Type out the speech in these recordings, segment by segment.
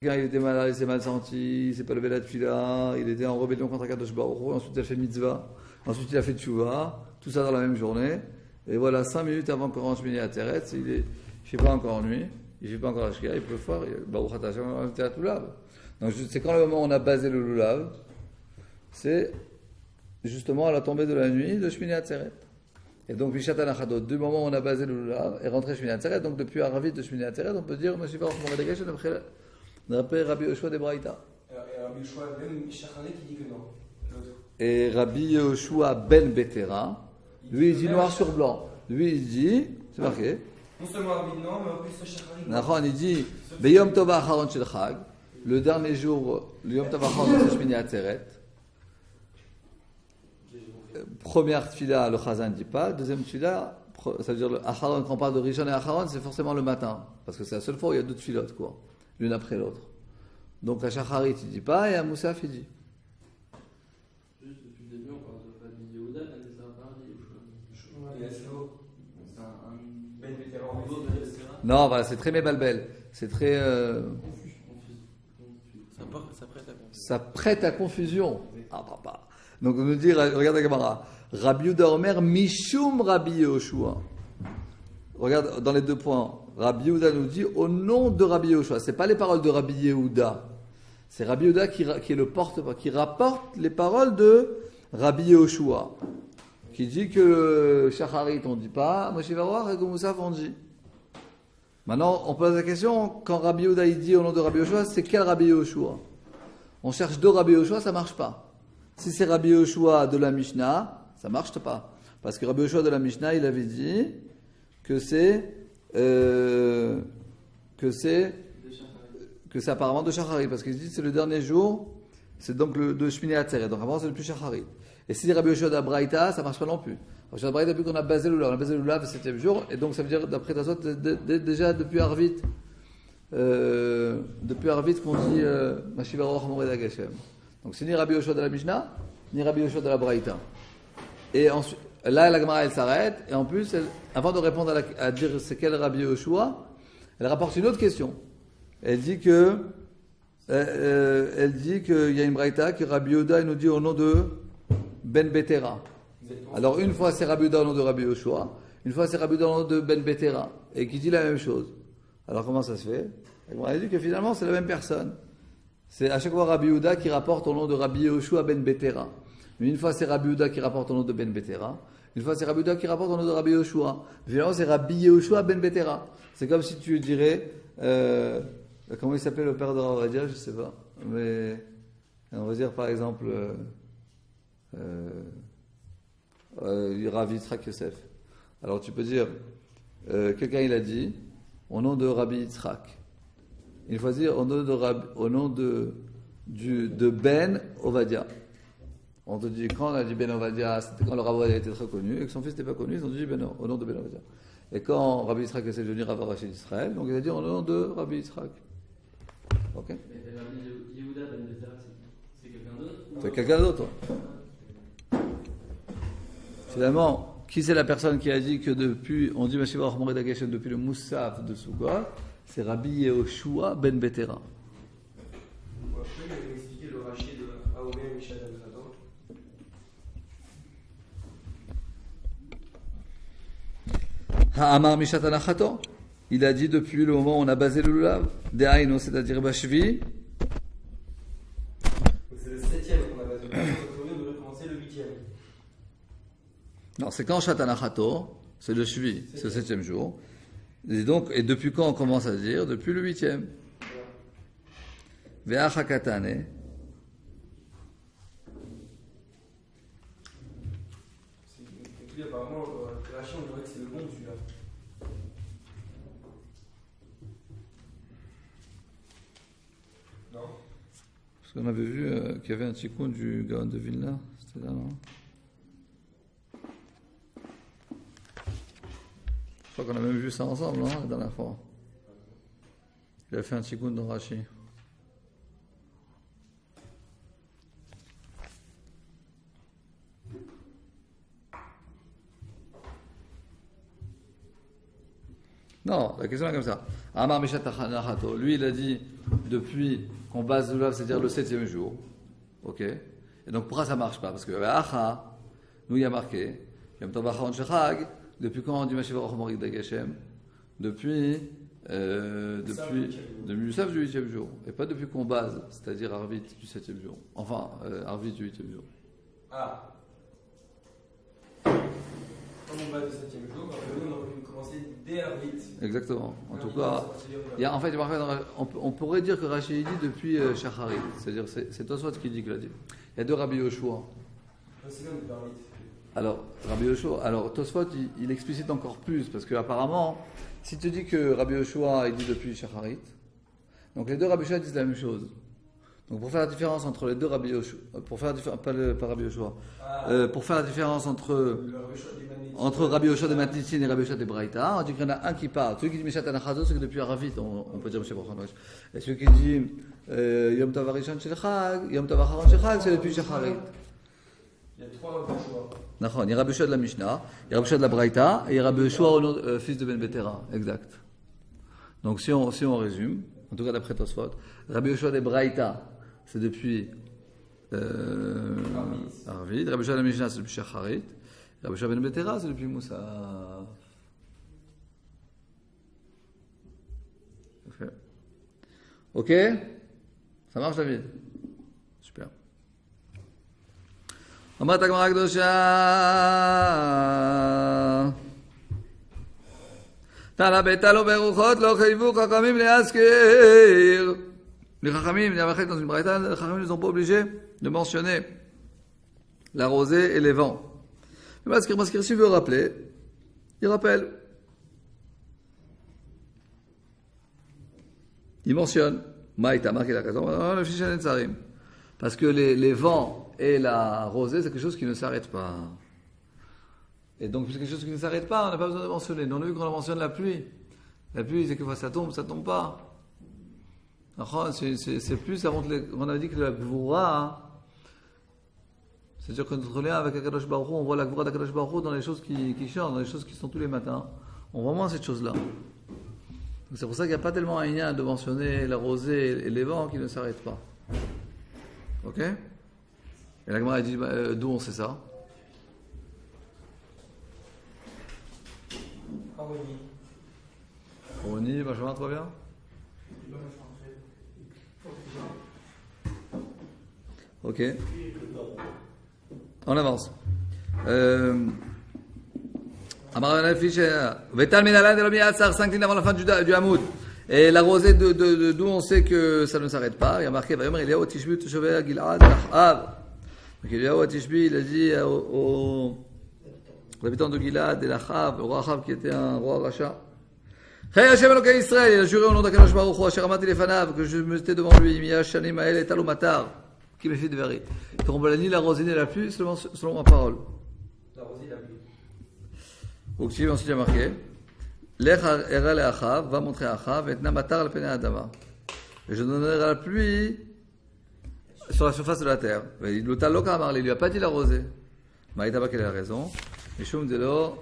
Quand il était malade, il s'est mal senti, il s'est pas levé la tefila, il était en rébellion contre Akadosh Baruch Hu, ensuite il a fait mitzvah, ensuite il a fait tchouva, tout ça dans la même journée. Et voilà, 5 minutes avant qu'on rentre à Teret, il fait pas encore nuit, il fait pas encore la shkia, il peut faire, Baruch Ata Hashem, on était à Lulav. Donc c'est quand le moment où on a basé le Lulav, c'est justement à la tombée de la nuit de Shmini Atzeret. Et donc, Vishat Anachadot, du moment où on a basé le Lulav, est rentré Shmini Atzeret, donc depuis Aravit de Shmini Atzeret, on peut dire, Monsieur Baruch Moredegesh, d'après Rabbi Yoshua de Braïta. Et Rabbi Yoshua ben Shacharé qui dit que non. L'autre. Et Rabbi Yoshua ben Betera, lui il dit noir sur blanc. Lui il dit, c'est marqué. Non seulement Rabbi non, mais en plus Shacharé. Nachon, il dit, Beyom Tova Acharon Shel Chag, le dernier jour, le Yom Tova Acharon de Shmini Atzeret. Première tfila, le Chazan ne dit pas. Deuxième tfila, ça veut dire le Acharon, quand on parle de Rishon et Acharon, c'est forcément le matin. Parce que c'est la seule fois où il y a deux tfilotes, quoi. L'une après l'autre. Donc à Shacharit il ne dit pas et à Moussaf il dit. Juste depuis le début on parle de Rabbi Yehuda, mais ça va pas Rabbi Yoshua. Et Aslo. C'est un Ben vétéran. nouveau de etc. Non, voilà, c'est très mébalbel. C'est très. Ça prête à confusion. Ah, papa. Donc on nous dit, regarde la caméra. Rabbi Yehuda Omer, Mishum Rabbi Yoshua. Regarde dans les deux points. Rabbi Yehuda nous dit au nom de Rabbi Yoshua. C'est pas les paroles de Rabbi Yehuda. C'est Rabbi Yehuda qui est le porte-parole, qui rapporte les paroles de Rabbi Yoshua. Qui dit que Shacharit on dit pas, Moshe Varoach et Moussaf on dit. Maintenant, on pose la question, quand Rabbi Yehuda il dit au nom de Rabbi Yoshua, c'est quel Rabbi Yoshua? On cherche deux Rabbi Yoshua, ça marche pas. Si c'est Rabbi Yoshua de la Mishnah, ça marche pas. Parce que Rabbi Yoshua de la Mishnah, il avait dit que c'est apparemment de Shacharit, parce qu'il dit que c'est le dernier jour, c'est donc le de Shmini Atzeret, donc avant c'est le plus Shacharit. Et si c'est Rabbi Yoshua d'Abraïta, ça marche pas non plus. Rabbi Yoshua d'Abraïta, depuis qu'on a basé le Lulav, on a basé le Lulav le 7e jour, et donc ça veut dire, d'après Tassot, déjà depuis Arvit qu'on dit Mashiva Roch Moredag Hashem. Donc c'est ni Rabbi Yoshua de la Mishnah, ni Rabbi Yoshua de l'Abraïta. Et ensuite, là, la Gemara, elle s'arrête, et en plus, avant de répondre à dire c'est quel Rabbi Yoshua, elle rapporte une autre question. Elle dit qu'il y a une braïta que Rabbi Yehuda nous dit au nom de Ben Betera. Alors une fois c'est Rabbi Yehuda au nom de Rabbi Yoshua, une fois c'est Rabbi Yehuda au nom de Ben Betera, et qui dit la même chose. Alors comment ça se fait? Elle dit que finalement c'est la même personne. C'est à chaque fois Rabbi Yehuda qui rapporte au nom de Rabbi Yoshua Ben Betera. Mais une fois c'est Rabbi Yehuda qui rapporte au nom de Ben Betera. Une fois c'est Rabbi Yehuda qui rapporte au nom de Rabbi Yoshua. Finalement c'est Rabbi Yoshua Ben Betera. C'est comme si tu dirais, comment il s'appelait le père de Ravadia, je sais pas. Mais on va dire par exemple Rabbi Yitzhak Yosef. Alors tu peux dire, quelqu'un il a dit au nom de Rabbi Yitzhak. Il faut dire au nom de Ben Ovadia. On te dit, quand on a dit Ben Ovadia, c'était quand le Rav Ovadia était très connu, et que son fils n'était pas connu, ils ont dit au nom de Ben Ovadia. Et quand Rabbi Yitzhak est devenu Rav Rashi d'Israël, donc il a dit au nom de Rabbi Yitzhak. Ok? Mais Rabbi Yehuda ben Betera, c'est quelqu'un d'autre? C'est quelqu'un d'autre. Finalement, qui c'est la personne qui a dit que depuis, on dit Mashiach Baruch Mored Hageshem, depuis le Moussaf de Sukkot, c'est Rabbi Yehoshua ben Betera. Après, il avait expliqué le rachet de Aomer Michel Adonadon. Ha'amar Mishat Anachato. Il a dit depuis le moment où on a basé le Lulav. De'aino, c'est-à-dire Bashvi. C'est le 7e qu'on a basé. On devrait commencer le 8e. Non, c'est quand Shatanachato, c'est le Shvi, c'est le 7e jour. Et donc, et depuis quand on commence à dire? Depuis le 8e. Ve'achakatane. Et puis apparemment, le rachet, on dirait que c'est le bon celui-là. Non? Parce qu'on avait vu qu'il y avait un tikkun du Gaon de Vilna. C'était là, non? Je crois qu'on a même vu ça ensemble, non, la dernière fois. Il a fait un tikkun dans Rashi. Non, la question est comme ça. Amar Mishat Nachato, lui il a dit depuis qu'on base le lave, c'est-à-dire le 7e jour. Ok. Et donc pourquoi ça marche pas? Parce que Acha, nous il y a marqué Yom Tov Acharon Shechag, depuis quand on dit Mashiach Baruch Morik Dageshem? Depuis Musaf du 8e jour. Et pas depuis qu'on base, c'est-à-dire Arvit du 7e jour. Enfin, Arvit du 8e jour. Ah. Comme on va du 7e jour, nous on aurait pu commencer dès Arvit. Exactement. En tout cas, en fait, on pourrait dire que Rashi dit depuis Shacharit. C'est-à-dire, c'est Tosfot qui dit qu'il a dit. Il y a deux Rabbi Yoshua. C'est même depuis Arvit. Alors, Rabbi Yoshua, Tosfot, il explicite encore plus, parce que apparemment, si tu dis que Rabbi Yoshua, il dit depuis Shacharit, donc les deux Rabbi Yoshua disent la même chose. Donc pour faire la différence entre les deux Rabbi Yoshua, pour faire la différence entre Rabbi Yoshua de Matnitzin et Rabbi Yoshua de Braïta, on dit qu'il y en a un qui parle. Celui qui dit Meshat Anachazo, c'est que depuis Aravit, on peut dire Meshat Anachazo. Et celui qui dit Yom Tov Arishon Shechag, Yom Tov Acharon Shechag, c'est depuis Shacharit. Il y a trois Rabbi Yoshua. Il y a Rabbi Yoshua de la Mishnah, il y a Rabbi Yoshua de la Braïta, et il y a Rabbi Yoshua, fils de Ben Betera. Exact. Donc si on résume, en tout cas d'après Tosfot, Rabbi Yoshua de Braïta, c'est depuis Arvid. Rabbi Yoshua de la Mishnah, c'est depuis Shacharit. Rabbi Yoshua Ben Betera, c'est depuis Moussa. Ok? Ça marche, David? Super. אמרת הגמרא הקדושה תנא ביתה לו ברוחות לא חייבו חכמים להזכיר. Les Chachamim, il y a marqué dans une braïta, les Chachamim ne sont pas obligés de mentionner la rosée et les vents. Le Maskir, s'il veut rappeler, il rappelle. Il mentionne. Maïta, marqué la raison. Parce que les vents et la rosée, c'est quelque chose qui ne s'arrête pas. Et donc, puisque c'est quelque chose qui ne s'arrête pas, on n'a pas besoin de mentionner. Nous, on a vu qu'on mentionne la pluie. La pluie, c'est que fois ça tombe pas. C'est plus, ça montre on a dit que la Gvoura, c'est-à-dire que notre lien avec Akadosh Baruch Hu, on voit la Gvoura d'Akadosh Baruch Hu dans les choses qui chantent, dans les choses qui sont tous les matins. On voit moins cette chose-là. Donc c'est pour ça qu'il n'y a pas tellement un lien de mentionner la rosée et les vents qui ne s'arrêtent pas. Ok? Et la Gemara dit, d'où on sait ça? Roni, Benjamin, toi bien? Ok. On avance. Avant la fin du Hamoud. Et la rosée d'où on sait que ça ne s'arrête pas. Il y a marqué, il y a Tishbi, Toshavé, Gilad, Achav. Donc il y a Tishbi, il a dit aux habitants de Gilad et l'Achav, le roi Achav qui était un roi rachat. Chay Hashem Elokai Israël, il a juré au nom d'Akadosh Baruch Hu, Asher Amati Lefanav, que je me mettais devant lui, Miya Shanim Ael et Talo Matar, qui me fait de verrer. Il ne tombera ni la rosée ni la pluie, selon ma parole. La rosée et la pluie. Donc si ensuite il y a marqué, Lech Era le Achav, va montrer à Achav, et Tna Matar al Pene Adama. Et je donnerai la pluie sur la surface de la terre. Il ne lui a pas dit la rosée. Maïta quelle est la raison? Mishum Delo.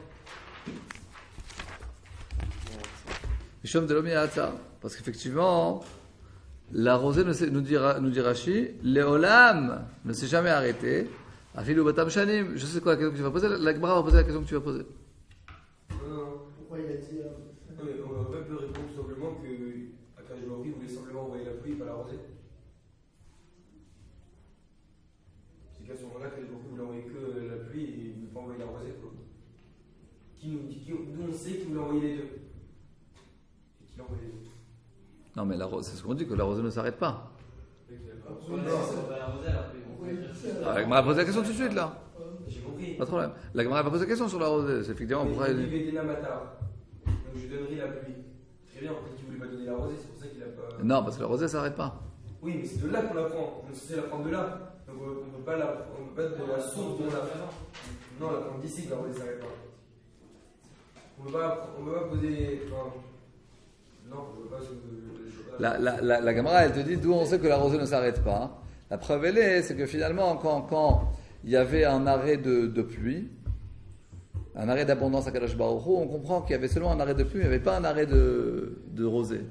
Parce qu'effectivement, la rosée, nous dit Rashi, Léolam ne s'est jamais arrêté. Afilu Batam Shanim. Je sais quoi la question que tu vas poser. La Gemara va poser la question que tu vas poser. Non. Pourquoi il a dit on aurait pu répondre tout simplement que Akadosh Baruch Hu voulait simplement envoyer la pluie, pas la rosée. C'est qu'à ce moment-là, Akadosh Baruch Hu voulait envoyer que la pluie et il ne voulait pas envoyer la rosée. D'où on sait qu'il voulait envoyer les deux. Non, mais c'est ce qu'on dit, que la rosée ne s'arrête pas. La Gemara va poser la question tout de suite, là. J'ai compris. Pas de problème. La Gemara va poser la question sur la rosée. C'est effectivement pour elle. Donc je donnerai la pluie. Très bien, peut-être qu'il ne voulait pas donner la rosée, c'est pour ça qu'il n'a pas. Non, parce que la rosée ne s'arrête pas. Oui, mais c'est de là qu'on la prend. On est censé la prendre de là. Donc on ne peut pas de la source dont on la prend. Non, on la prend d'ici que la rosée ne s'arrête pas. On ne peut pas poser. Non, on ne peut pas. La Gemara, elle te dit d'où on sait que la rosée ne s'arrête pas. La preuve, elle est, c'est que finalement, quand il y avait un arrêt de pluie, un arrêt d'abondance à Kadosh Baruch Hu, on comprend qu'il y avait seulement un arrêt de pluie, il n'y avait pas un arrêt de rosée.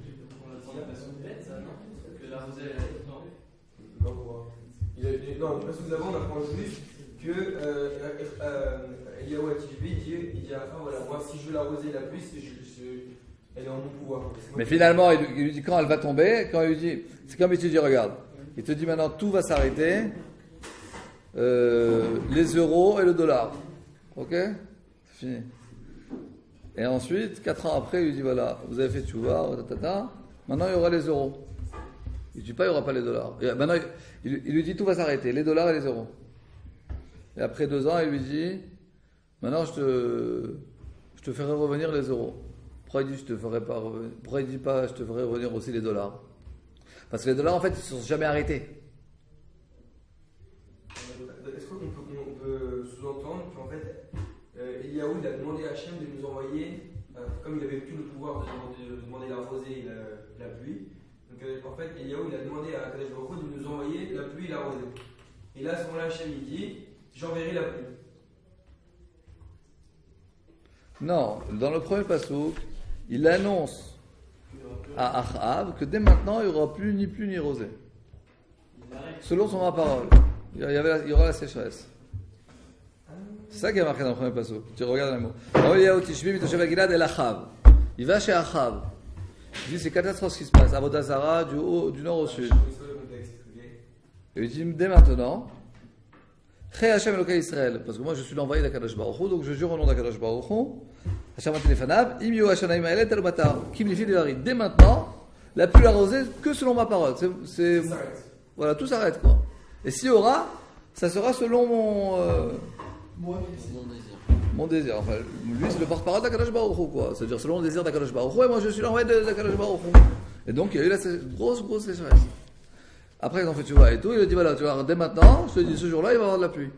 Non, parce que nous avons, on apprend juste que Eliyahu Atishbi dit à la fin, voilà, moi si je veux l'arroser la pluie, elle est en mon pouvoir. Mais finalement, il lui dit quand elle va tomber, quand il lui dit, c'est comme il te dit, regarde, il te dit maintenant tout va s'arrêter, les euros et le dollar. Ok? C'est fini. Et ensuite, 4 ans après, il lui dit voilà, vous avez fait tchouva, maintenant il y aura les euros. Il ne dit pas il n'y aura pas les dollars. Et maintenant, il lui dit tout va s'arrêter, les dollars et les euros. Et après 2 ans, il lui dit maintenant je te ferai revenir les euros. Pourquoi il dit je te ferai pas revenir? Pourquoi il dit pas je te ferai revenir aussi les dollars? Parce que les dollars en fait ils ne se sont jamais arrêtés. Est-ce qu'on peut sous-entendre qu'en fait Eliyahu il a demandé à Hachem de nous envoyer, comme il avait tout le pouvoir de demander la rosée et la pluie, donc en fait Eliyahu il a demandé à Kadosh Baruch Hu de nous envoyer la pluie et la rosée. Et là à ce moment-là Hachem il dit j'enverrai la pluie. Non, dans le premier passouk, il annonce à Achav que dès maintenant il n'y aura plus ni rosée. Selon son parole, il y aura la sécheresse. C'est ça qui est marqué dans le premier passouk. Tu regardes les mots. Il va chez Achav. Il dit c'est catastrophe ce qui se passe. Avodah Zara du nord au sud. Et il dit dès maintenant. Chez Hashem Elokai Israël, parce que moi je suis l'envoyé d'Akadosh Baruch Hu, donc je jure au nom d'Akadosh Baruch Hu, Hashem Atilefanav, Im Yu Hashanaim Aelet El Batar, Kim Lifi Devari. Dès maintenant, la pluie arrosée que selon ma parole. Voilà, tout s'arrête quoi. Et s'il y aura, ça sera selon mon désir. Enfin, lui c'est le porte-parole d'Akadosh Baruch Hu quoi. C'est-à-dire selon le désir d'Akadosh Baruch Hu, et moi je suis l'envoyé d'Akadosh Baruch Hu. Et donc il y a eu la grosse sécheresse. Après, ils ont fait tchouva et tout. Il a dit voilà, tu vois, dès maintenant, je te dis ce jour-là, il va y avoir de la pluie.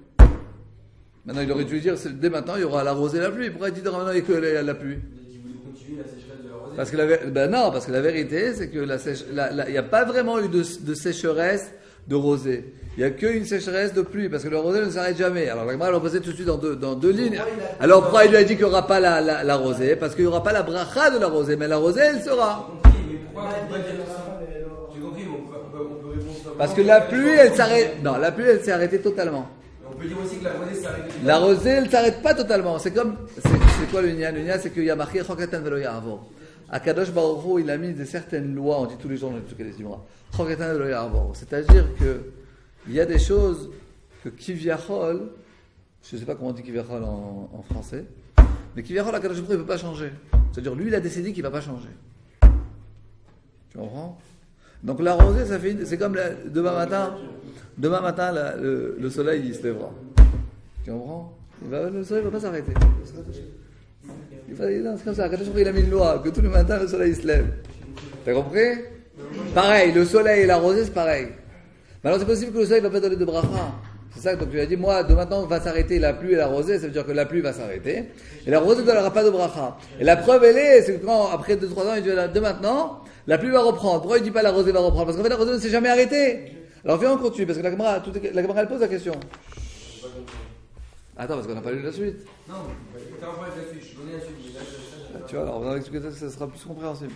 Maintenant, il aurait dû dire dès maintenant, il y aura la rosée et la pluie. Pourquoi il dit maintenant il y a que la pluie? Il voulait continuer la sécheresse de la rosée. Parce que non, parce que la vérité, c'est que il n'y a pas vraiment eu de sécheresse de rosée. Il n'y a qu'une sécheresse de pluie, parce que le rosée ne s'arrête jamais. Alors, la Gemara l'a posé tout de suite dans deux lignes. Alors, pourquoi il lui a dit qu'il n'y aura pas la rosée? Parce qu'il n'y aura pas la bracha de la rosée, mais la rosée, elle sera. J'ai compris, mais pourquoi on peut pas dire ça? J'ai compris, mais on peut répondre. Parce que la pluie, elle s'arrête. Non, la pluie, elle s'est arrêtée totalement. On peut dire aussi que la rosée s'arrête. La rosée, elle ne s'arrête pas totalement. C'est comme. C'est quoi le nian? Le nian, c'est qu'il y a marqué Chokatan velo ya'avor. Akadosh Baruch Hu, il a mis certaines lois, on dit tous les jours dans les Zimra. Chokatan velo ya'avor. C'est-à-dire qu'il y a des choses que Kivyachol, je ne sais pas comment on dit Kivyachol en français, mais Kivyachol, Akadosh Baruch Hu, il ne peut pas changer. C'est-à-dire, lui, il a décidé qu'il ne va pas changer. Tu comprends? Donc la rosée, c'est comme demain matin, le soleil il se lèvera. Tu comprends? Le soleil ne va pas s'arrêter. C'est comme ça. Quand il a mis une loi que tous les matins le soleil se lève. T'as compris? Pareil, le soleil et la rosée c'est pareil. Maintenant c'est possible que le soleil ne va pas donner de bracha. C'est ça que tu as dit. Moi, de maintenant va s'arrêter la pluie et la rosée. Ça veut dire que la pluie va s'arrêter et la rosée ne donnera pas de bracha. Et la preuve c'est que quand après 2-3 ans il dit de maintenant. La pluie va reprendre. Pourquoi il ne dit pas la rosée va reprendre? Parce qu'en fait, la rosée ne s'est jamais arrêtée. Alors, viens, on continue, parce que la Gemara, elle pose la question. Attends, parce qu'on n'a pas lu la suite. Non, t'as en parlé de la suite, je donnais la suite. Tu vois, alors, on va expliquer ça, ça sera plus compréhensible.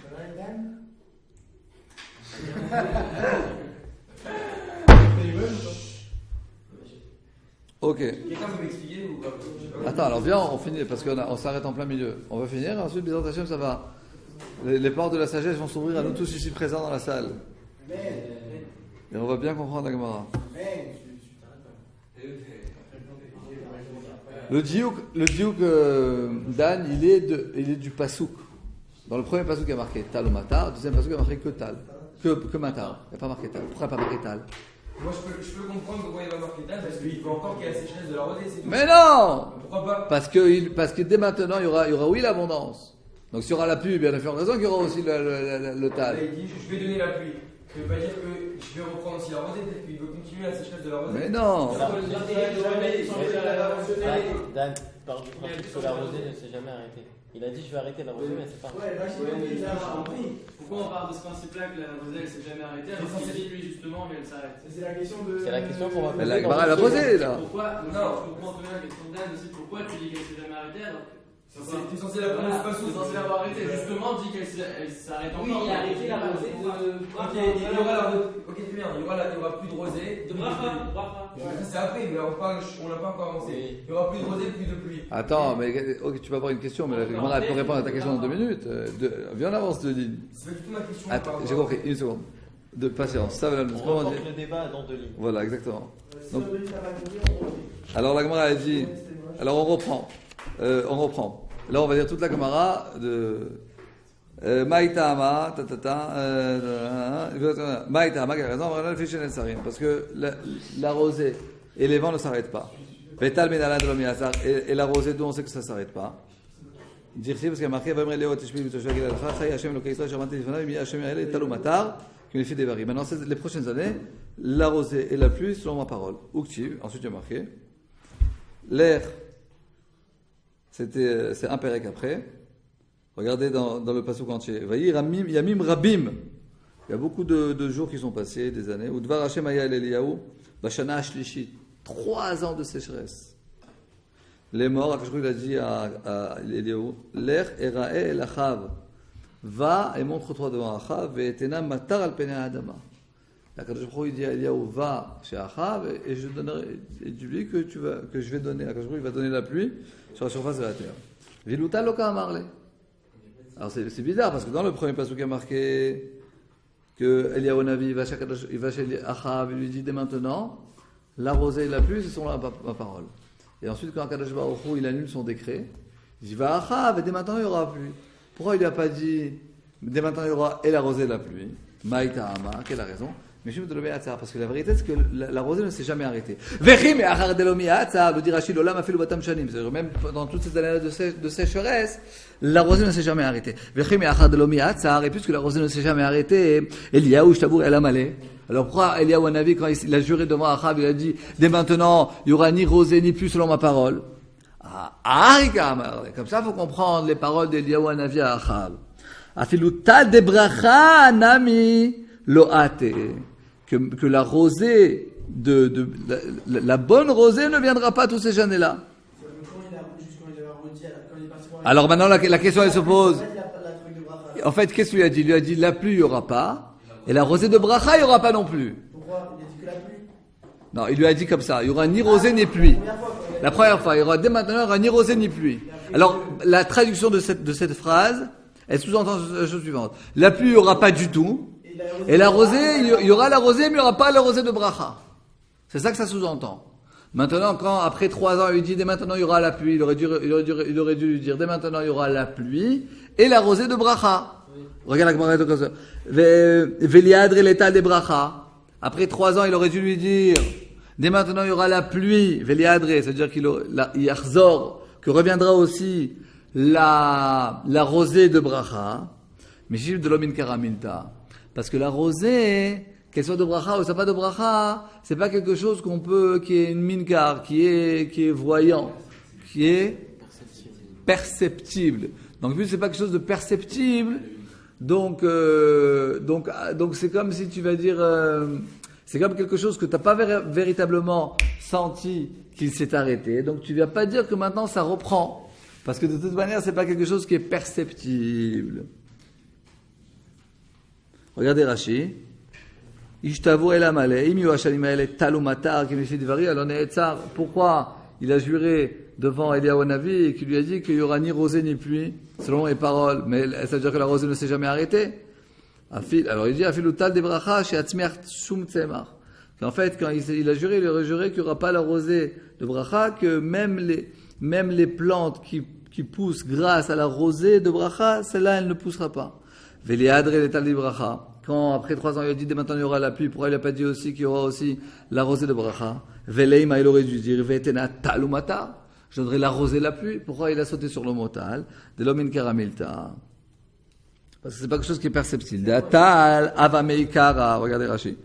Ok. Quelqu'un peut m'expliquer ou pas? Attends, alors viens, on finit, parce qu'on s'arrête en plein milieu. On va finir, ensuite, Bezrat Hashem, ça va. Les portes de la sagesse vont s'ouvrir à nous tous ici présents dans la salle. Et on va bien comprendre la Gemara. Le diouk Dan, il est du pasouk. Dans le premier pasouk, il y a marqué Tal ou Matar. Le deuxième pasouk, il y a marqué que Tal. Que Matar. Il n'y a pas marqué Tal. Pourquoi il n'y a pas marqué Tal? Moi, je peux comprendre pourquoi il va marquer Tal, parce qu'il faut encore qu'il y ait la sécheresse de la rosée, c'est tout. Mais non! Pourquoi pas? Parce que dès maintenant, il y aura oui l'abondance. Donc s'il y aura la pluie, bien sûr, raison qu'il y aura aussi le Tal. Il dit je vais donner la pluie. Ça ne veut pas dire que je Je vais reprendre aussi la rosée, peut-être qu'il veut continuer la sécheresse de la rosée. Mais non. Dan part du principe que la rosée ne s'est jamais arrêtée. Il a dit je vais arrêter la rosée, mais c'est pas. Pourquoi on part de ce principe-là que la rosée elle s'est jamais arrêtée alors qu'il dit lui justement mais elle s'arrête? C'est la question de. C'est la question qu'on va Mais poser. la Gemara l'a posée là. Pourquoi? Je comprends très bien la question de Dan aussi. Pourquoi tu dis qu'elle s'est jamais arrêtée alors que T'es censé la prendre, c'est pas c'est censé l'avoir arrêté. Justement, dit qu'elle s'arrête encore. Oui, il a arrêté la rosée de. Ok, il y aura la rosée. Ok, très bien. Il y aura plus de rosée. De bracha. Ça c'est après, mais on l'a pas encore avancé. Oui. Il y aura plus de rosée, plus de pluie. Attends, mais ok, tu vas avoir une question, mais la Gemara elle peut répondre à ta question dans 2 minutes. Viens en avance, de ligne. C'est pas du tout ma question. Attends, j'ai compris, une seconde. De patience, ça va la On reporte le débat dans 2 lignes. Voilà, exactement. Donc, alors la Gemara a dit. Alors on reprend. Là, on va dire toute la Gemara de Maïtama, Maïtama, qui a raison, parce que la rosée et les vents ne s'arrêtent pas. Et la rosée, d'où on sait que ça ne s'arrête pas. Dire parce qu'il y a marqué maintenant, c'est les prochaines années, la rosée et la pluie, selon ma parole. Uktiv, ensuite il y a marqué l'air. C'est un pérec après. Regardez dans le passouk entier. Yamim Rabim. Il y a beaucoup de jours qui sont passés, des années. Udvar Hashem Aya Eliyahu, Bashana Ashlishit. 3 ans de sécheresse. Les morts, il a dit à Eliyahu, l'air Erae El Achav. Va et montre-toi devant Achav, et Etena Matar al Pene Adama. La Kadosh Baruch Hu, il dit à Eliyahu, va chez Achav, et je donnerai, et dis-lui que je vais donner, la Kadosh Baruch Hu, il va donner la pluie sur la surface de la terre. Viluta loka amarle. Alors c'est bizarre, parce que dans le premier passage il y a marqué que Eliyahu Navi, il va chez Achav, il lui dit dès maintenant, la rosée et la pluie, ce sont ma parole. Et ensuite, quand Kadosh Baruch Hu, il annule son décret, il dit, va à Achav, et dès maintenant, il y aura pluie. Pourquoi il n'a pas dit, dès maintenant, il y aura et la rosée et la pluie? Maïta Hama, quelle a raison? Parce que la vérité, c'est que la rosée ne s'est jamais arrêtée. Le dit Rachid, même dans toutes ces années de sécheresse, la rosée ne s'est jamais arrêtée. Et puisque la rosée ne s'est jamais arrêtée, Eliyahu, Shtabour, El Amalé. Alors pourquoi Eliyahu Hanavi, quand il a juré devant Achav, il a dit, dès maintenant, il n'y aura ni rosée ni pluie selon ma parole? Comme ça, il faut comprendre les paroles d'Eliyahu Hanavi à Achav. Afiluta de bracha nami loate. Que la rosée, la bonne rosée ne viendra pas toutes ces années-là. Alors maintenant, la question elle se pose. En fait, qu'est-ce qu'il lui a dit? Il lui a dit la pluie, il n'y aura pas. Et la rosée de bracha, il n'y aura pas non plus. Pourquoi? Il a dit que la pluie. Non, il lui a dit comme ça. Il n'y aura ni rosée ni pluie. La première fois, il y aura dès maintenant, il n'y aura ni rosée ni pluie. Alors, la traduction de cette phrase, elle sous-entend la chose suivante. La pluie, il n'y aura pas du tout. Et la rosée, il y aura la rosée, mais il n'y aura pas la rosée de bracha. C'est ça que ça sous-entend. Maintenant, quand après 3 ans, il lui dit dès maintenant il y aura la pluie, il aurait dû lui dire dès maintenant il y aura la pluie et la rosée de bracha. Oui. Regarde la Gemara comme ça. Veliadre l'état des bracha. Après 3 ans, il aurait dû lui dire dès maintenant il y aura la pluie. Veliadre, c'est-à-dire qu'il yachzor, que reviendra aussi la rosée de bracha. Mais Gilles de l'homin karaminta. Parce que la rosée, qu'elle soit de bracha ou soit pas de bracha, c'est pas quelque chose qui est une minkar, qui est voyant, qui est perceptible. Donc vu que c'est pas quelque chose de perceptible, donc c'est comme si tu vas dire, c'est comme quelque chose que t'as pas véritablement senti qu'il s'est arrêté. Donc tu vas pas dire que maintenant ça reprend, parce que de toute manière c'est pas quelque chose qui est perceptible. Regardez Rashi. Ishtavu el amale, im yuashalim el talumatar qui me fait divari, alors ne'etzar. Pourquoi il a juré devant Eliyahu Hanavi et qui lui a dit qu'il y aura ni rosée ni pluie, selon les paroles, mais ça veut dire que la rosée ne s'est jamais arrêtée. Alors il dit afilu tal de bracha she'atzmiach shum tzemach. En fait, quand il a juré, il aurait juré qu'il n'y aura pas la rosée de bracha, que même les plantes qui poussent grâce à la rosée de bracha, celle-là, elle ne poussera pas. Veliadre l'étal de bracha. Quand après 3 ans il a dit dès maintenant il y aura la pluie, pourquoi il n'a pas dit aussi qu'il y aura aussi la rosée de bracha? Veleima, il aurait dû dire Vetena talumata. Je donnerai la rosée de la pluie. Pourquoi il a sauté sur le motal? De l'homin karamilta. Parce que c'est pas quelque chose qui est perceptible. Datal avameikara. Regardez Rashi.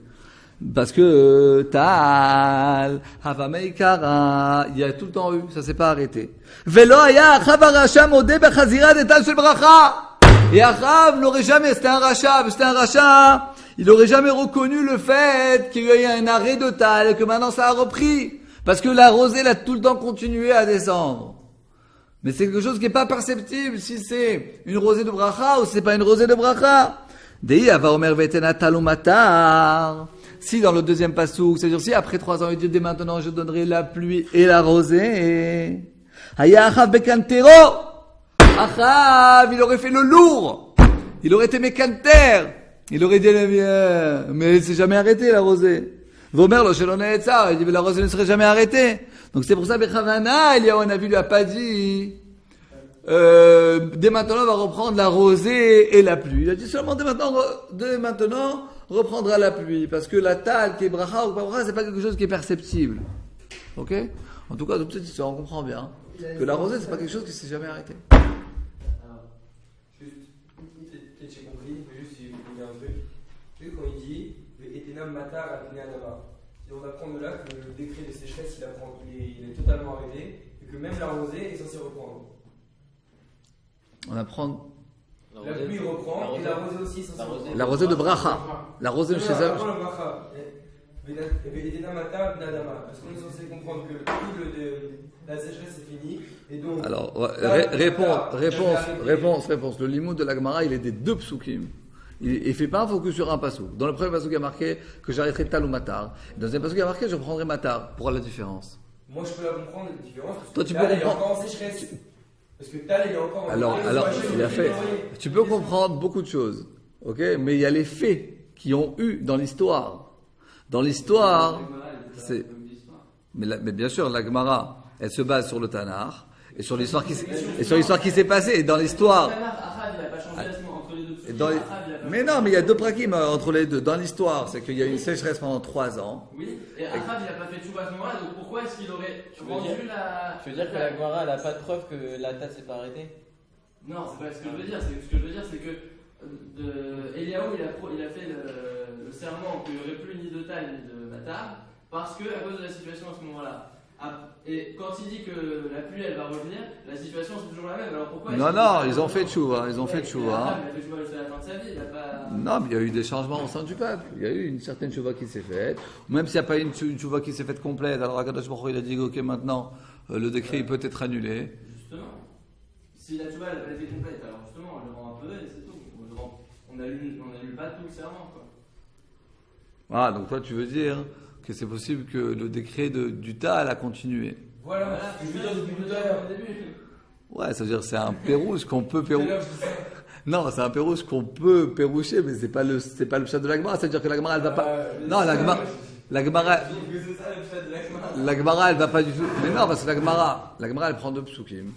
Parce que Tal, Havameikara, il y a tout le temps eu, ça s'est pas arrêté. Velo aya Achav Rasha modé bechazira de Tal shel bracha. Et Achav n'aurait jamais, c'était un rachat, il n'aurait jamais reconnu le fait qu'il y a eu un arrêt de Tal et que maintenant ça a repris. Parce que la rosée l'a tout le temps continué à descendre. Mais c'est quelque chose qui n'est pas perceptible si c'est une rosée de bracha ou si c'est pas une rosée de bracha. Dei ava omer vetena Tal ou matar. Si dans le deuxième passouk, c'est-à-dire si après 3 ans, il dit dès maintenant je donnerai la pluie et la rosée. Haya Achav bekantero. Achav, il aurait fait le lourd. Il aurait été mécanter. Il aurait dit, mais c'est jamais arrêté la rosée. Vomer lo shelon ça, il dit, mais la rosée ne serait jamais arrêtée. Donc c'est pour ça, Bechavana, Eliyahu Hanavi lui a pas dit, dès maintenant on va reprendre la rosée et la pluie. Il a dit seulement dès maintenant, reprendra la pluie. Parce que la tal qui est bracha ou pas bracha, c'est pas quelque chose qui est perceptible. Ok? En tout cas, toute cette histoire, on comprend bien que la rosée, c'est pas quelque chose qui s'est jamais arrêté. Juste, peut-être j'ai compris, mais juste si vous voulez un truc. Juste quand il dit Etenam matar atene adama. On apprend de là que le décret de sécheresse il est totalement arrêté et que même la rosée est censée reprendre. On apprend La pluie reprend et la rosée aussi est censée reprendre. la rosée de bracha. La rosée de chez eux. Avant le bracha. Etenam matar atene adama. Parce qu'on est censé comprendre que la sécheresse est finie et donc. Alors, réponse. Le limoud de la Gemara, il est des 2 psukim. Il fait pas un focus sur un passouk. Dans le premier passouk, il y a marqué que j'arrêterai Tal ou Matar. Dans le deuxième passouk, il y a marqué que je prendrai Matar. Pour la différence. Moi, je peux la comprendre, la différence. Parce Toi, que tu Tal, peux il est comprendre. encore en sécheresse. Parce que Tal, il est encore en Alors, il a fait. Tu peux comprendre beaucoup de choses. Ok? Mais il y a les faits qui ont eu dans l'histoire. Dans l'histoire, c'est. Mais bien sûr, la Gemara, elle se base sur le Tanar et sur l'histoire qui s'est passée. Et dans l'histoire. Mais non, mais il y a 2 prakim entre les deux. Dans l'histoire, c'est qu'il y a eu une sécheresse pendant 3 ans. Oui, et Achav, il n'a pas fait tchouva à ce moment-là, donc pourquoi est-ce qu'il aurait rendu la. Tu veux dire que la Gemara, elle n'a pas de preuve que la tâche s'est pas arrêtée? Non, c'est pas ce que je veux dire. Ce que je veux dire, c'est que Eliyahu, il a fait le serment qu'il n'y aurait plus ni de Tal ni de Matar, parce que à cause de la situation à ce moment-là. Et quand il dit que la pluie elle va revenir, la situation c'est toujours la même. Alors pourquoi Non, ils ont fait tchouva. Il a fait tchouva jusqu'à la fin de sa vie. Non, mais il y a eu des changements au sein du peuple. Il y a eu une certaine tchouva qui s'est faite. Même s'il n'y a pas eu une tchouva qui s'est faite complète, alors Akadosh Baruch Hu, il a dit ok, maintenant le décret il peut être annulé. Justement, si la tchouva elle n'a pas été complète, alors justement on le rend un peu et c'est tout. On n'annule pas tout le serment. Ah, donc toi tu veux dire que c'est possible que le décret du Tal a continué. Voilà, ce que je veux dire depuis tout à l'heure. Ouais, ça veut dire c'est un pérouche qu'on peut péroucher. Non, c'est un pérouche qu'on peut péroucher, mais c'est pas le chat de la Gemara. C'est-à-dire que la Gemara elle va pas. Non, la Gemara elle va pas du tout. Mais non, parce que la Gemara elle prend 2 psukim.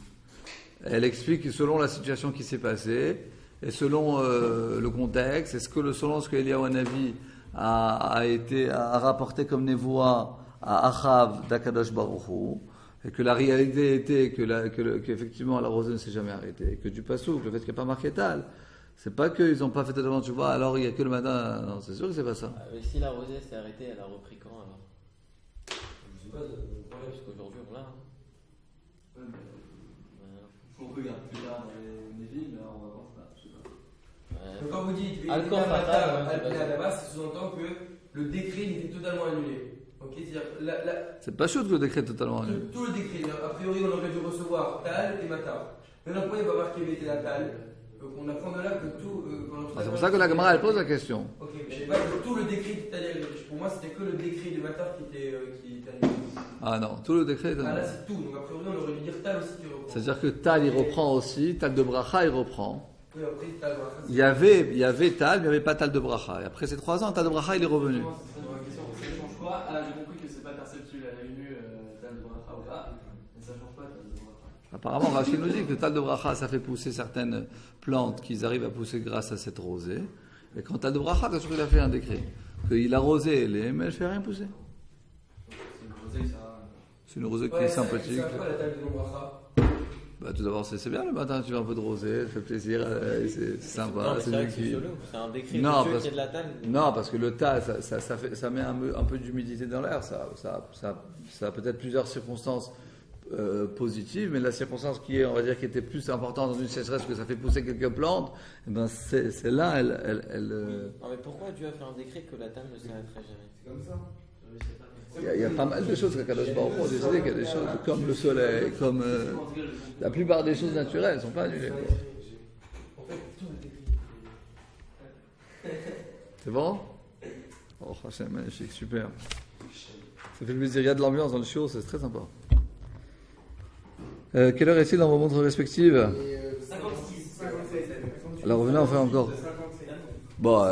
Elle explique selon la situation qui s'est passée et selon le contexte, selon ce que Eliyahu Hanavi a rapporté comme névoie à Achav d'Akadosh Baruch Hu, et que la réalité était qu'effectivement la rosée ne s'est jamais arrêtée, et que du passouk, le fait qu'il n'y a pas marqué Tal, c'est pas qu'ils n'ont pas fait totalement tu vois, alors il n'y a que le matin, non, c'est sûr que c'est pas ça. Mais si la rosée s'est arrêtée, elle a repris quand alors? Je sais pas, Parce qu'aujourd'hui on l'a. On regarde plus tard dans les villes, mais on va voir ça. donc quand vous dites Al-Qur'an, ça sous-entend que le décret il était totalement annulé. Ok, c'est-à-dire C'est pas chaud que le décret est totalement annulé. tout le décret, a priori on aurait dû recevoir Tal et Matar. Maintenant pourquoi il va marquer la Tal? Donc on apprend de là que tout. C'est pour ça que la Gemara elle pose la question. Ok, mais je sais pas que tout le décret qui est annulé. Pour moi c'était que le décret de Matar qui était annulé. Ah non, tout le décret est Ah là annulé. c'est tout, donc a priori on aurait dû dire Tal aussi qui reprend. C'est-à-dire que Tal il reprend aussi, Tal de Bracha il reprend. Oui, après Tal, voilà. Il y avait Tal, mais il n'y avait pas Tal de Bracha. Et après ces 3 ans, Tal de Bracha il est revenu. Ça change quoi? Ah, j'ai compris que c'est pas perceptible à l'œil nu, Tal de Bracha ou pas, mais ça change pas Tal de Bracha. Apparemment, Rachid nous dit que le Tal de Bracha, ça fait pousser certaines plantes qu'ils arrivent à pousser grâce à cette rosée. Et quand Tal de Bracha, qu'est-ce qu'il a fait un décret? Qu'il a rosé mais elle ne fait rien pousser. C'est une rosée, ça. C'est une rosée qui est sympathique. C'est quoi la Tal de Bracha? Bah, tout d'abord, c'est bien le matin, tu veux un peu de rosée, ça fait plaisir, c'est sympa. Non, mais c'est c'est vrai mieux que c'est qui- chelou. C'est un décret Non, de Dieu parce- qui est de la table. Non, parce que le tas, ça met un peu d'humidité dans l'air. Ça a peut-être plusieurs circonstances positives, mais la circonstance qui est, on va dire, qui était plus importante dans une sécheresse, que ça fait pousser quelques plantes, eh ben c'est là, Non, mais pourquoi Dieu a fait un décret que la table ne s'arrêterait jamais? C'est comme ça. il y a pas mal de choses qu'Akadosh Baruch Hu a décidé, qu'il y a des choses comme le soleil, comme la plupart des choses naturelles ne sont pas annulées. Quoi. En fait, tout est écrit. C'est bon? Oh, Hachem, magnifique, super. Ça fait plaisir, il y a de l'ambiance dans le show, c'est très sympa. Quelle heure est-il dans vos montres respectives? 56, 57. Alors revenez, on fait encore. 57. Bon,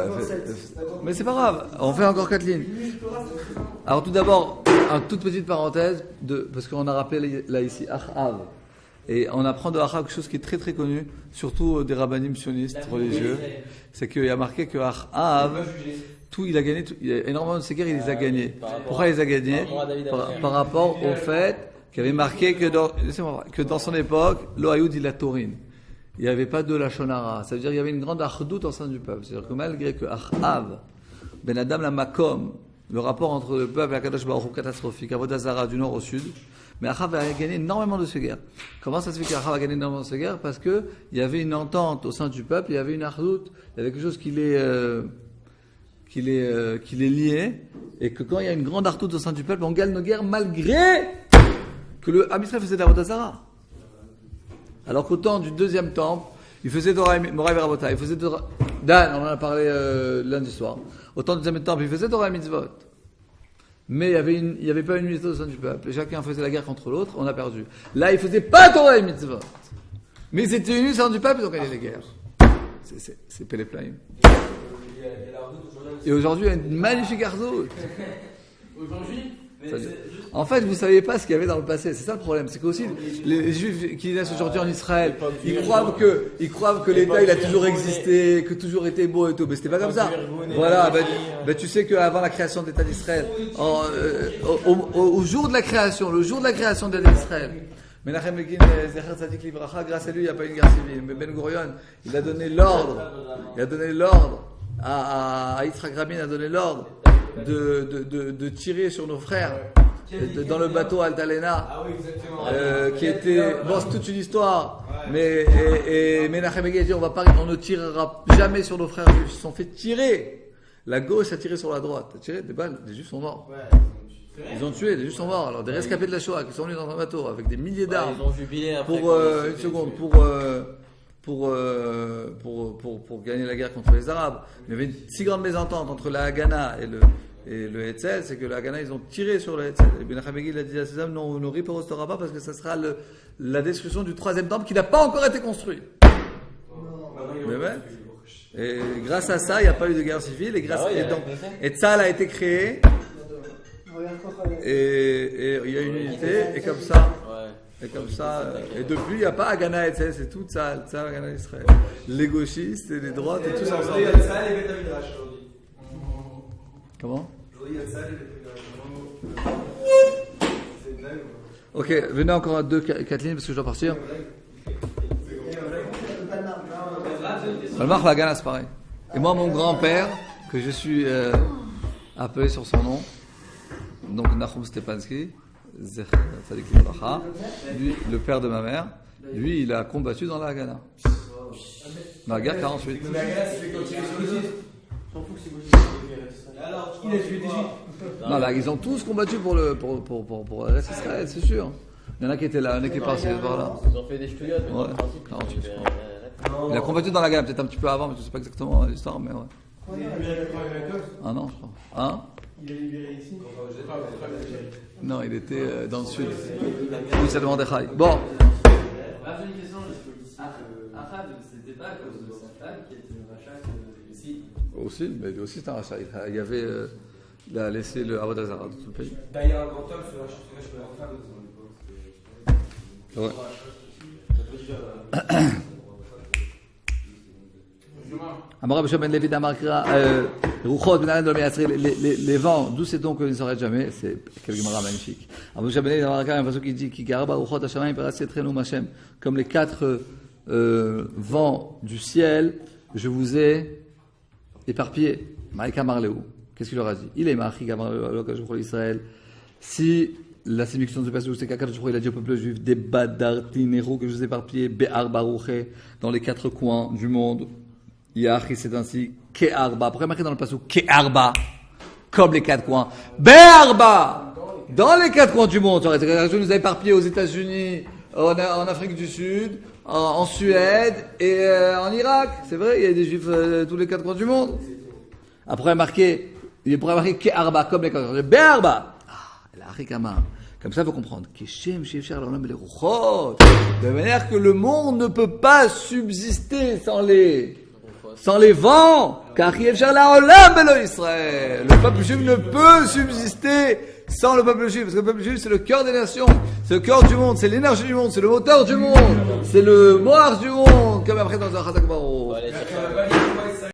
mais c'est pas grave, on fait encore 4 lignes. Alors tout d'abord, une toute petite parenthèse, parce qu'on a rappelé là ici Achav. Et on apprend de Achav quelque chose qui est très très connu, surtout des rabbinim sionistes religieux. C'est qu'il y a marqué que Achav, il a gagné, il y a énormément de ces guerres, il les a gagnés. Pourquoi il les a gagnés? Par rapport au fait qu'il y avait marqué que dans son époque, l'Ohayoud il a Taurine. Il n'y avait pas de la Shonara. Ça veut dire qu'il y avait une grande achdout au sein du peuple. C'est-à-dire que malgré que Achav, Ben Adam la Makom, le rapport entre le peuple et Akadosh Baruch Hu catastrophique, Avodah Zarah du nord au sud, mais Achav a gagné énormément de ces guerres. Comment ça se fait qu'Achav a gagné énormément de ces guerres? Parce qu'il y avait une entente au sein du peuple, il y avait une achdout, il y avait quelque chose qui les liait, et que quand il y a une grande achdout au sein du peuple, on gagne nos guerres malgré que le Am Yisraël faisait de l'Avodah Zarah. Alors qu'au temps du deuxième temple, il faisait Torah Moraï Verabota, il faisait Torah... Dan, on en a parlé lundi soir. Au temps du deuxième temple, il faisait Torah et Mitzvot. Mais il n'y avait pas une unité au sein du peuple. Et chacun faisait la guerre contre l'autre, on a perdu. Là, il faisait pas Torah et Mitzvot. Mais ils étaient unis au sein du peuple, ils ont gagné les guerres. C'est Péléplaïm. Et aujourd'hui, il y a une magnifique ardoute. Aujourd'hui, mais Ça veut dire- c'est juste. En fait, vous ne saviez pas ce qu'il y avait dans le passé. C'est ça le problème. C'est qu'aussi, les Juifs qui naissent aujourd'hui en Israël, ils croient que l'État, il a toujours existé, que toujours été beau et tout. Mais c'était pas comme ça. Voilà. Ben, tu sais qu'avant la création de l'État d'Israël, au jour de la création, le jour de la création de l'État d'Israël, Menachem Begin, Zecher Tzadik Livracha, grâce à lui, il n'y a pas eu une guerre civile. Mais Ben Gurion, il a donné l'ordre. À Yitzhak Rabin a donné l'ordre de tirer sur nos frères dans le bateau Altalena, Ah oui, exactement. qui était bon, c'est toute une histoire, mais et Menachem Begin a dit on ne tirera jamais sur nos frères juifs. Ils se sont fait tirer. La gauche a tiré sur la droite, a tiré des balles, des juifs sont morts. Ils ont tué, des juifs sont morts. Alors des rescapés de la Shoah qui sont venus dans un bateau avec des milliers d'armes. Ils ont jubilé après. Pour une seconde, pour gagner la guerre contre les Arabes. Il y avait une si grande mésentente entre la Haganah et le Hetzel, c'est que la Haganah, ils ont tiré sur le Hetzel. Et Ben Hamegil a dit à ses hommes, non, on ne ripostera pas parce que ça sera la destruction du troisième temple qui n'a pas encore été construit. Mais ouais. Et grâce à ça, il n'y a pas eu de guerre civile, et grâce et donc, Tzal a été créé, et il y a une unité, et comme ça. Ouais. Et comme ça, et depuis, il n'y a pas Haganah et Tzal, c'est tout Tzal, Haganah Israël. Les gauchistes et les droites et tous Aujourd'hui, il y ensemble. a ça et Beth Midrash aujourd'hui. Comment? Aujourd'hui, il y a ça et Beth Midrash. C'est une blague. Ok, venez encore à 4 lignes parce que je dois partir. Le Marc Haganah, c'est pareil. Et moi, mon grand-père, que je suis appelé sur son nom, donc Nachum Stepansky, Zecher Tzadik Livracha, lui, le père de ma mère, lui, il a combattu dans la Haganah. Dans la guerre 48. Mais la glace, c'est quand il est sur le site. Alors, qui a tué des Juifs? Non, là, ils ont tous combattu pour le reste d'Israël, c'est sûr. Il y en a qui étaient là, il y en a qui est passé par là. Ils ont fait des ch'touillottes, mais Ouais, dans le principe, 48, je crois. Il a combattu dans la guerre, peut-être un petit peu avant, mais je ne sais pas exactement l'histoire, mais ouais. Il est libéré Un an, je crois. Hein? Il est libéré ici. Non, il était dans le sud. Oui, ça demandait Chai. Bon, J'ai une question. Achav, c'était pas à cause de sa femme qui était le rachat ici. aussi, mais lui aussi c'est un rachat. Il y avait, il a laissé le Avodah Zarah dans tout le pays. D'ailleurs, un grand homme sur la chute, je peux la femme de Ouais. Amar Rabbi Shimon ben Levi d'Amar Kira, Les vents, d'où c'est donc qu'ils ne s'arrêtent jamais? C'est quel Gemara magnifique. Abu Shabbat, il y a un façon qui dit comme les 4 vents du ciel, je vous ai éparpillé. Maïka Marleou. Qu'est-ce qu'il leur a dit? Il est marqué Israël. Si la signification de ce passage, c'est qu'il a dit au peuple juif, des badartinero que je vous ai éparpillés, Be'ar Barouché, dans les 4 coins du monde. Yachi, c'est ainsi, Ke'arba. Pourquoi marqué dans le passage Ke'arba? Comme les 4 coins. Be'arba! Dans les 4 coins du monde. Je nous a éparpillés aux États-Unis, en Afrique du Sud, en Suède et en Irak. C'est vrai, il y a des juifs tous les 4 coins du monde. Après marqué, il pourrait marquer Ke'arba, comme les 4 coins. Be'arba! Comme ça, il faut comprendre. De manière que le monde ne peut pas subsister sans les vents. Car le peuple juif ne peut subsister sans le peuple juif. Parce que le peuple juif, c'est le cœur des nations. C'est le cœur du monde. C'est l'énergie du monde. C'est le moteur du monde. C'est le moire du monde. Comme après dans un Chazak Baruch.